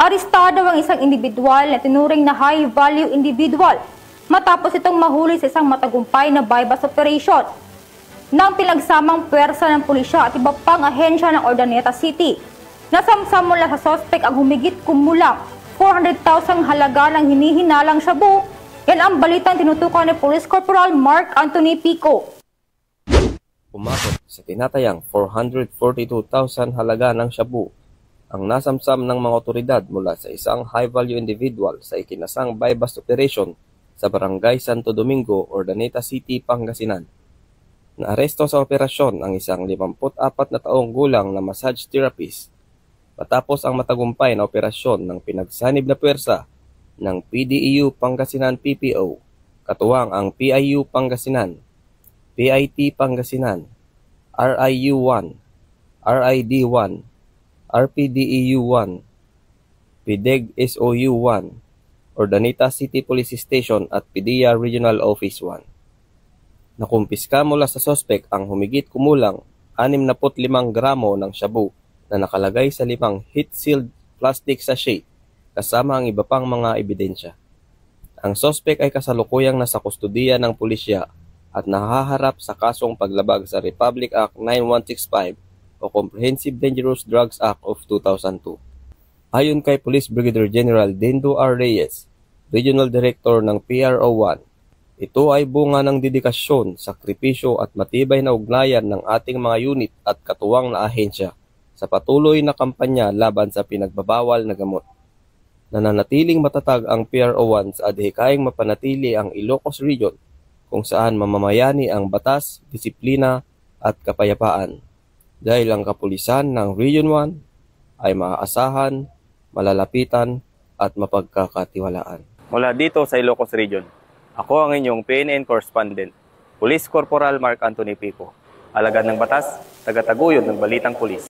Arestado ang isang individual na tinuring na high-value individual matapos itong mahuli sa isang matagumpay na bypass operation ng pinagsamang puwersa ng pulisya at iba pang ahensya ng Urdaneta City. Nasamsam mula sa sospek ang humigit kumulang 400,000 halaga ng hinihinalang shabu. Yan ang balitang tinutukan ni Police Corporal Mark Anthony Pico. Umabot sa tinatayang 442,000 halaga ng shabu ang nasamsam ng mga otoridad mula sa isang high-value individual sa ikinasang bypass operation sa Barangay Santo Domingo, Urdaneta City, Pangasinan. Naaresto sa operasyon ang isang 54 na taong gulang na massage therapist matapos ang matagumpay na operasyon ng pinagsanib na puwersa ng PDEU Pangasinan PPO, katuwang ang PIU Pangasinan, PIT Pangasinan, RIU-1, RID-1, RPDEU-1, PDEG SOU-1, Urdaneta City Police Station at PDEA Regional Office 1. Nakumpiska mula sa sospek ang humigit kumulang 65 gramo ng shabu na nakalagay sa 5 heat-sealed plastic sachet kasama ang iba pang mga ebidensya. Ang sospek ay kasalukuyang nasa kustudiya ng pulisya at nahaharap sa kasong paglabag sa Republic Act 9165 o Comprehensive Dangerous Drugs Act of 2002. Ayon kay Police Brigadier General Dindo R. Reyes, Regional Director ng PRO1, ito ay bunga ng dedikasyon, sakripisyo at matibay na ugnayan ng ating mga unit at katuwang na ahensya sa patuloy na kampanya laban sa pinagbabawal na gamot. Nananatiling matatag ang PRO1 sa adhikaing mapanatili ang Ilocos Region kung saan mamamayani ang batas, disiplina at kapayapaan. Dahil ang kapulisan ng Region 1 ay maaasahan, malalapitan at mapagkakatiwalaan. Mula dito sa Ilocos Region, ako ang inyong PNN Correspondent, Police Corporal Mark Anthony Pico, alagad ng batas, tagataguyod ng Balitang Pulis.